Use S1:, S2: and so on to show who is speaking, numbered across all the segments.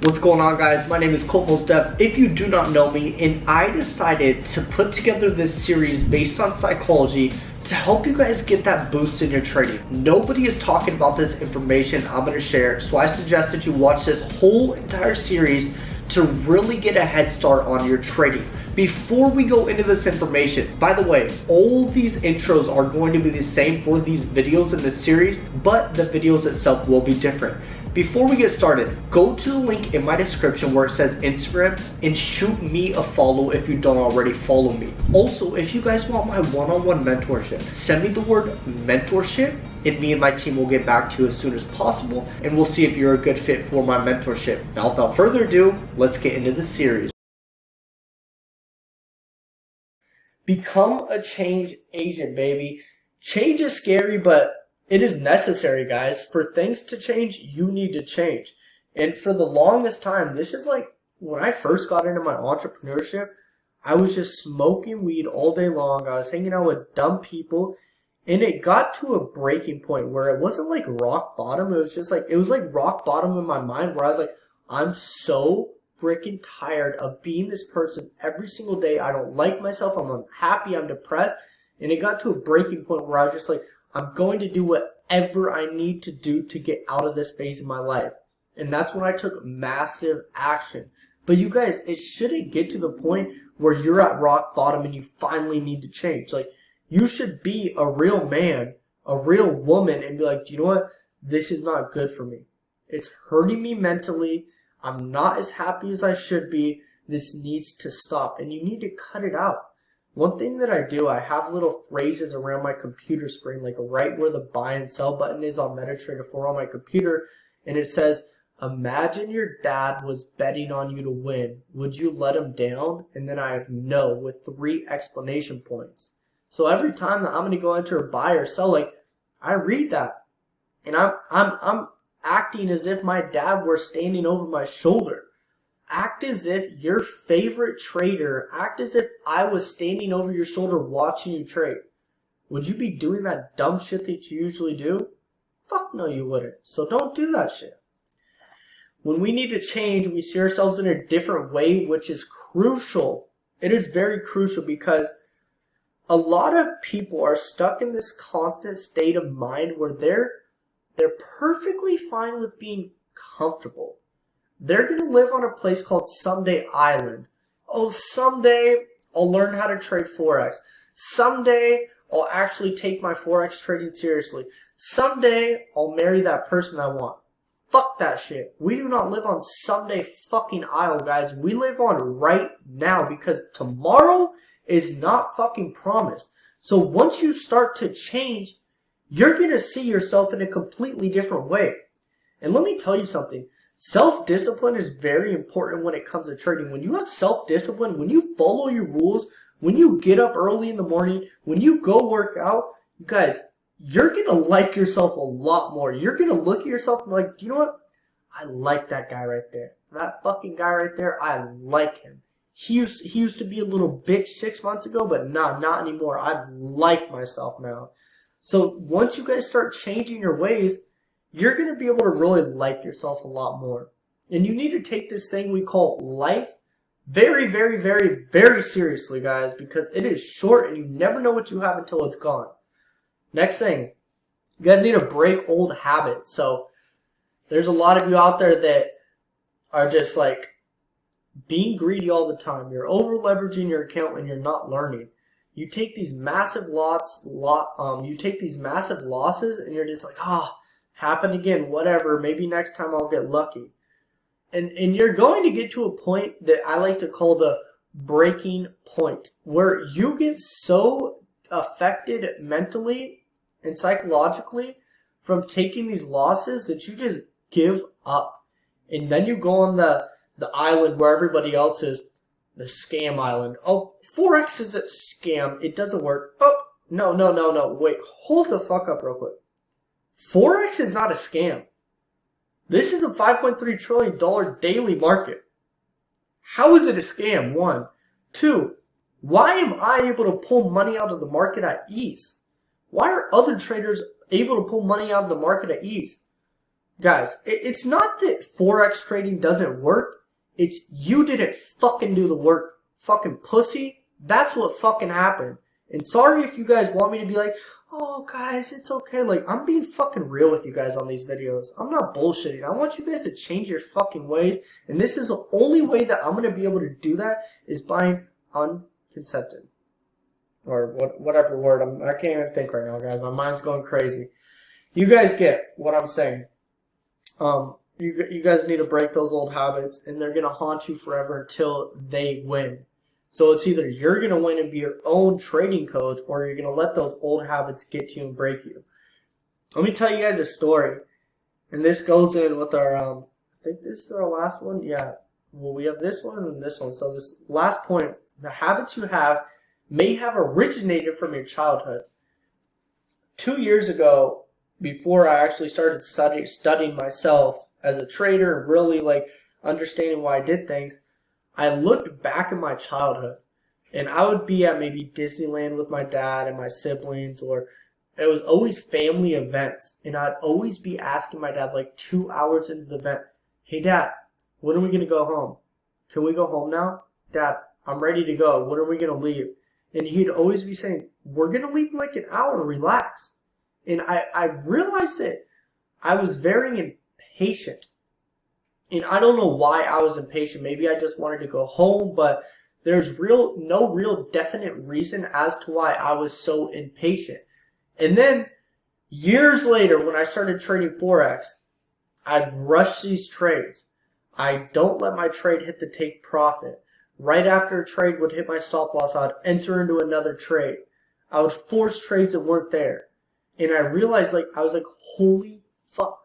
S1: What's going on, guys? My name is Colt. If you do not know me, and I decided to put together this series based on psychology to help you guys get that boost in your trading. Nobody is talking about this information I'm going to share, so I suggest that you watch this whole entire series to really get a head start on your trading. Before we go into this information, by the way, all these intros are going to be the same for these videos in this series, but the videos itself will be different. Before we get started, go to the link in my description where it says Instagram and shoot me a follow if you don't already follow me. Also, if you guys want my one-on-one mentorship, send me the word mentorship and me and my team will get back to you as soon as possible, and we'll see if you're a good fit for my mentorship. Now, without further ado, let's get into the series. Become a change agent, baby. Change is scary, but it is necessary, guys. For things to change, you need to change. And for the longest time, this is like when I first got into my entrepreneurship, I was just smoking weed all day long. I was hanging out with dumb people. And it got to a breaking point where it wasn't like rock bottom. It was just like, it was like rock bottom in my mind where I was like, I'm so freaking tired of being this person every single day. I don't like myself. I'm unhappy. I'm depressed. And it got to a breaking point where I was just like, I'm going to do whatever I need to do to get out of this phase of my life. And that's when I took massive action. But you guys, it shouldn't get to the point where you're at rock bottom and you finally need to change. Like, you should be a real man, a real woman, and be like, do you know what? This is not good for me. It's hurting me mentally. I'm not as happy as I should be. This needs to stop. And you need to cut it out. One thing that I do, I have little phrases around my computer screen, like right where the buy and sell button is on MetaTrader 4 on my computer, and it says, imagine your dad was betting on you to win. Would you let him down? And then I have no with 3 exclamation points. So every time that I'm going to go enter a buy or sell, like, I read that, and I'm acting as if my dad were standing over my shoulder. Act as if your favorite trader, act as if I was standing over your shoulder watching you trade. Would you be doing that dumb shit that you usually do? Fuck no, you wouldn't. So don't do that shit. When we need to change, we see ourselves in a different way, which is crucial. It is very crucial because a lot of people are stuck in this constant state of mind where they're perfectly fine with being comfortable. They're going to live on a place called Someday Island. Oh, someday I'll learn how to trade Forex. Someday I'll actually take my Forex trading seriously. Someday I'll marry that person I want. Fuck that shit. We do not live on someday fucking isle, guys. We live on right now because tomorrow is not fucking promised. So once you start to change, you're going to see yourself in a completely different way. And let me tell you something. Self-discipline is very important when it comes to trading. When you have self-discipline, when you follow your rules, when you get up early in the morning, when you go work out, you guys, you're going to like yourself a lot more. You're going to look at yourself and be like, do you know what? I like that guy right there. That fucking guy right there, I like him. He used to be a little bitch 6 months ago, but not anymore. I like myself now. So once you guys start changing your ways, you're going to be able to really like yourself a lot more. And you need to take this thing we call life very, very, very, very seriously, guys, because it is short and you never know what you have until it's gone. Next thing, you guys need to break old habits. So there's a lot of you out there that are just like being greedy all the time. You're over leveraging your account and you're not learning. You take these massive losses and you're just like, happened again, whatever, maybe next time I'll get lucky. And you're going to get to a point that I like to call the breaking point, where you get so affected mentally and psychologically from taking these losses that you just give up. And then you go on the island where everybody else is, the scam island. Oh, Forex is a scam. It doesn't work. Oh, no. Wait, hold the fuck up real quick. Forex is not a scam. This is a $5.3 trillion daily market. How is it a scam? 1. 2, why am I able to pull money out of the market at ease? Why are other traders able to pull money out of the market at ease? Guys, it's not that Forex trading doesn't work. It's you didn't fucking do the work, fucking pussy. That's what fucking happened. And sorry if you guys want me to be like, oh guys, it's okay. Like, I'm being fucking real with you guys on these videos. I'm not bullshitting. I want you guys to change your fucking ways. And this is the only way that I'm going to be able to do that is buying unconsented. Or whatever word. I can't even think right now, guys. My mind's going crazy. You guys get what I'm saying. You guys need to break those old habits, and they're going to haunt you forever until they win. So it's either you're going to win and be your own trading coach, or you're going to let those old habits get to you and break you. Let me tell you guys a story. And this goes in with our, I think this is our last one. Yeah. Well, we have this one and this one. So this last point, the habits you have may have originated from your childhood. 2 years ago, before I actually started studying myself as a trader and really like understanding why I did things, I looked back at my childhood, and I would be at maybe Disneyland with my dad and my siblings, or it was always family events, and I'd always be asking my dad like 2 hours into the event, hey dad, when are we going to go home? Can we go home now? Dad, I'm ready to go. When are we going to leave? And he'd always be saying, we're going to leave in like an hour and relax. And I realized that I was very impatient. And I don't know why I was impatient. Maybe I just wanted to go home, but there's no real definite reason as to why I was so impatient. And then years later, when I started trading Forex, I'd rush these trades. I don't let my trade hit the take profit. Right after a trade would hit my stop loss, I would enter into another trade. I would force trades that weren't there. And I realized, I was like, holy fuck.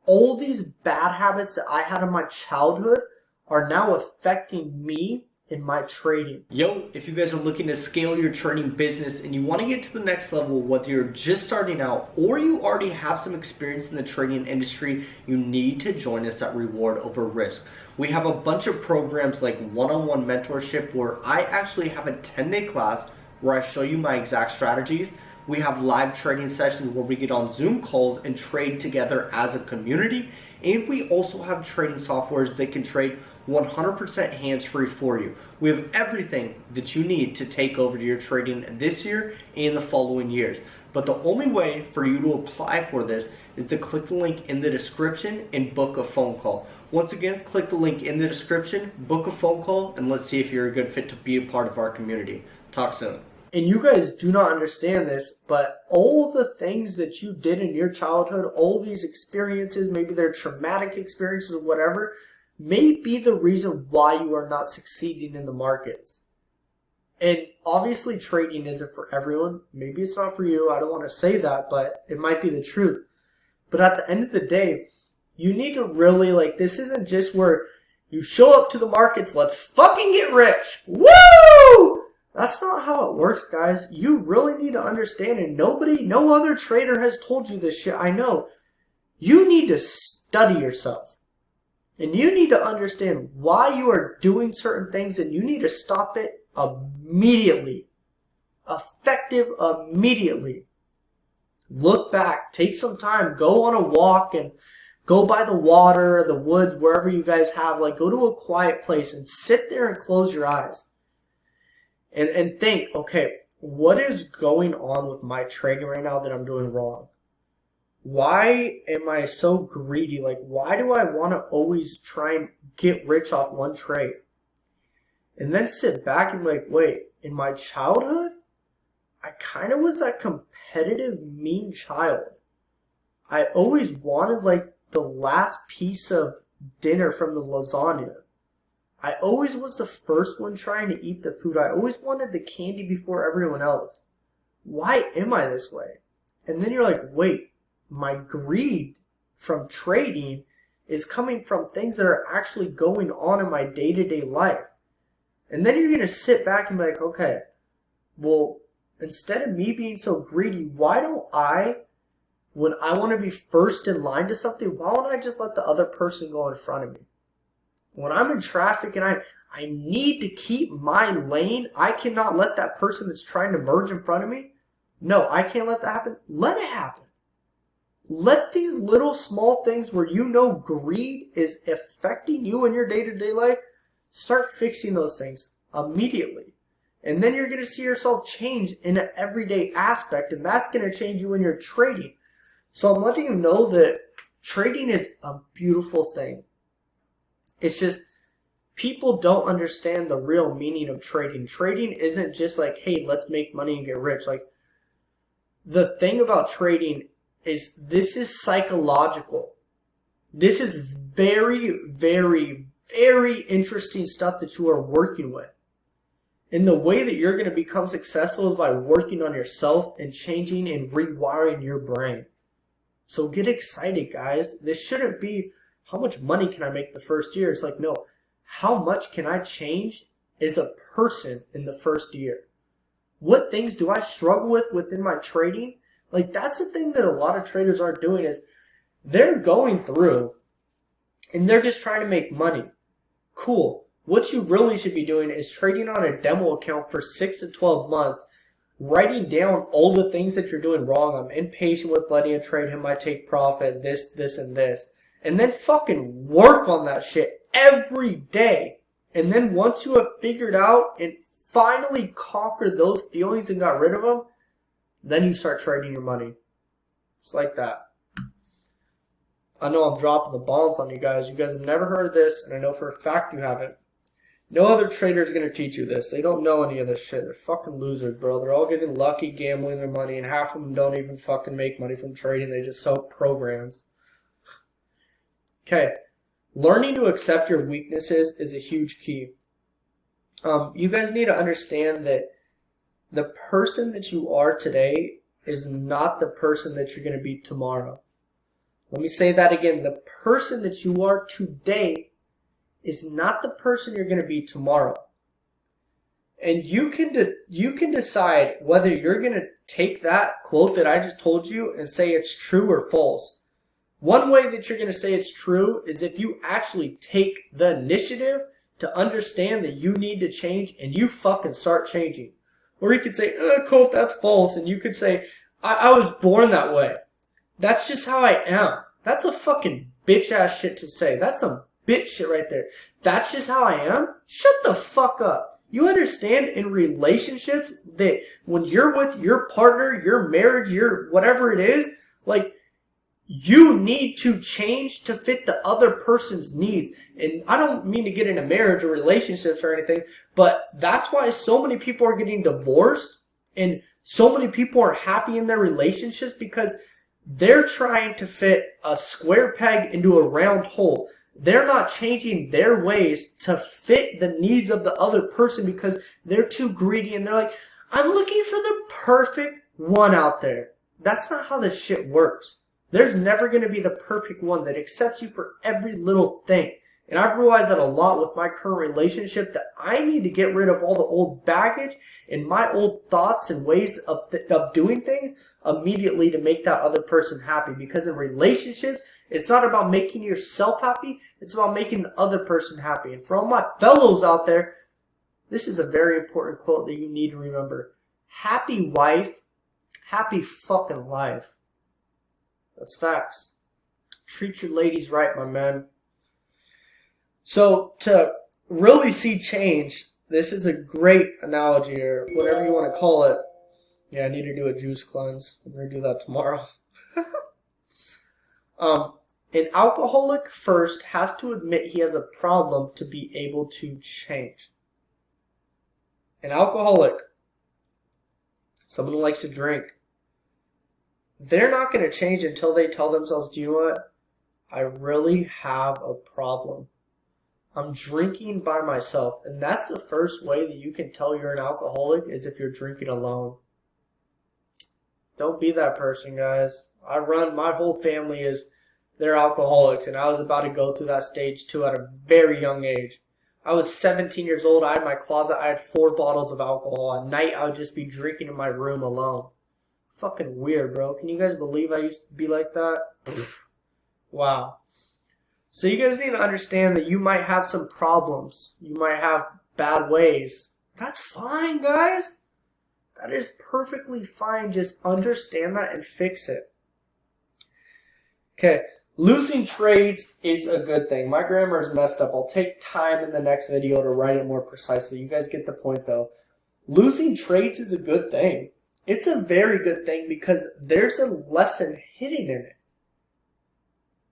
S1: All these bad habits that I had in my childhood are now affecting me in my trading. Yo, if you guys are looking to scale your trading business and you want to get to the next level, whether you're just starting out or you already have some experience in the trading industry, you need to join us at Reward Over Risk. We have a bunch of programs like one-on-one mentorship, where I actually have a 10-day class where I show you my exact strategies. We have live trading sessions where we get on Zoom calls and trade together as a community. And we also have trading softwares that can trade 100% hands-free for you. We have everything that you need to take over to your trading this year and the following years. But the only way for you to apply for this is to click the link in the description and book a phone call. Once again, click the link in the description, book a phone call, and let's see if you're a good fit to be a part of our community. Talk soon. And you guys do not understand this, but all the things that you did in your childhood, all these experiences, maybe they're traumatic experiences or whatever, may be the reason why you are not succeeding in the markets. And obviously trading isn't for everyone. Maybe it's not for you. I don't want to say that, but it might be the truth. But at the end of the day, you need to really, this isn't just where you show up to the markets, let's fucking get rich. Woo! That's not how it works, guys. You really need to understand, and no other trader has told you this shit, I know. You need to study yourself. And you need to understand why you are doing certain things, and you need to stop it immediately. Effective immediately. Look back. Take some time. Go on a walk and go by the water, the woods, wherever you guys have. Go to a quiet place and sit there and close your eyes. And think, okay, what is going on with my trading right now that I'm doing wrong? Why am I so greedy? Why do I want to always try and get rich off one trade? And then sit back and wait, in my childhood, I kind of was that competitive, mean child. I always wanted the last piece of dinner from the lasagna. I always was the first one trying to eat the food. I always wanted the candy before everyone else. Why am I this way? And then you're like, wait, my greed from trading is coming from things that are actually going on in my day-to-day life. And then you're going to sit back and be like, okay, well, instead of me being so greedy, why don't I, when I want to be first in line to something, why don't I just let the other person go in front of me? When I'm in traffic and I need to keep my lane, I cannot let that person that's trying to merge in front of me. No, I can't let that happen. Let it happen. Let these little small things where you know greed is affecting you in your day-to-day life, start fixing those things immediately. And then you're going to see yourself change in an everyday aspect, and that's going to change you when you're trading. So I'm letting you know that trading is a beautiful thing. It's just people don't understand the real meaning of trading. Trading isn't just like, hey, let's make money and get rich. Like, the thing about trading is this is psychological. This is very, very, very interesting stuff that you are working with. And the way that you're going to become successful is by working on yourself and changing and rewiring your brain. So get excited, guys. This shouldn't be, how much money can I make the first year? It's like, no, how much can I change as a person in the first year? What things do I struggle with within my trading? Like, that's the thing that a lot of traders aren't doing, is they're going through and they're just trying to make money. Cool. What you really should be doing is trading on a demo account for 6 to 12 months, writing down all the things that you're doing wrong. I'm impatient with letting a trade him, I take profit, this, and this. And then fucking work on that shit every day. And then once you have figured out and finally conquered those feelings and got rid of them, then you start trading your money. It's like that. I know I'm dropping the bombs on you guys. You guys have never heard of this, and I know for a fact you haven't. No other trader is going to teach you this. They don't know any of this shit. They're fucking losers, bro. They're all getting lucky gambling their money, and half of them don't even fucking make money from trading. They just sell programs. Okay. Learning to accept your weaknesses is a huge key. You guys need to understand that the person that you are today is not the person that you're going to be tomorrow. Let me say that again. The person that you are today is not the person you're going to be tomorrow. And you can decide whether you're going to take that quote that I just told you and say it's true or false. One way that you're going to say it's true is if you actually take the initiative to understand that you need to change and you fucking start changing. Or you could say, Colt, that's false. And you could say, I was born that way. That's just how I am. That's a fucking bitch ass shit to say. That's some bitch shit right there. That's just how I am? Shut the fuck up. You understand in relationships that when you're with your partner, your marriage, your whatever it is, like, you need to change to fit the other person's needs. And I don't mean to get into marriage or relationships or anything, but that's why so many people are getting divorced and so many people are happy in their relationships, because they're trying to fit a square peg into a round hole. They're not changing their ways to fit the needs of the other person because they're too greedy and they're like, I'm looking for the perfect one out there. That's not how this shit works. There's never going to be the perfect one that accepts you for every little thing. And I've realized that a lot with my current relationship, that I need to get rid of all the old baggage and my old thoughts and ways of doing things immediately to make that other person happy. Because in relationships, it's not about making yourself happy. It's about making the other person happy. And for all my fellows out there, this is a very important quote that you need to remember. Happy wife, happy fucking life. That's facts. Treat your ladies right, my man. So to really see change, this is a great analogy, or whatever you want to call it. Yeah, I need to do a juice cleanse. I'm going to do that tomorrow. An alcoholic first has to admit he has a problem to be able to change. An alcoholic, someone who likes to drink, they're not going to change until they tell themselves, do you know what? I really have a problem. I'm drinking by myself. And that's the first way that you can tell you're an alcoholic, is if you're drinking alone. Don't be that person, guys. My whole family is, they're alcoholics, and I was about to go through that stage too at a very young age. I was 17 years old. I had my closet. I had 4 bottles of alcohol. At night, I would just be drinking in my room alone. Fucking weird, bro. Can you guys believe I used to be like that? Wow. So you guys need to understand that you might have some problems. You might have bad ways. That's fine, guys. That is perfectly fine. Just understand that and fix it. Okay, losing trades is a good thing. My grammar is messed up. I'll take time in the next video to write it more precisely. You guys get the point though. Losing trades is a good thing. It's a very good thing because there's a lesson hidden in it.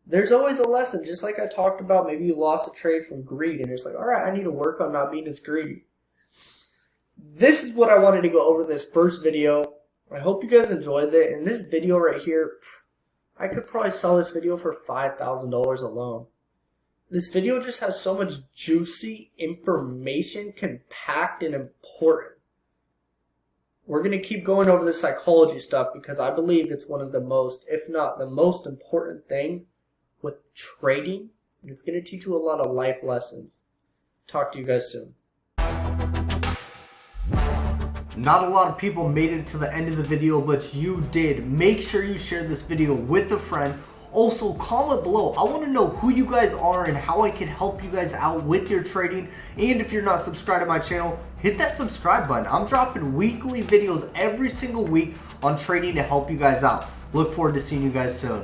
S1: There's always a lesson, just like I talked about. Maybe you lost a trade from greed and it's like, all right, I need to work on not being as greedy. This is what I wanted to go over in this first video. I hope you guys enjoyed it. In this video right here, I could probably sell this video for $5,000 alone. This video just has so much juicy information compact and important. We're going to keep going over the psychology stuff because I believe it's one of the most, if not the most important thing with trading. And it's going to teach you a lot of life lessons. Talk to you guys soon. Not a lot of people made it to the end of the video, but you did. Make sure you share this video with a friend. Also, comment below. I want to know who you guys are and how I can help you guys out with your trading. And if you're not subscribed to my channel, hit that subscribe button. I'm dropping weekly videos every single week on trading to help you guys out. Look forward to seeing you guys soon.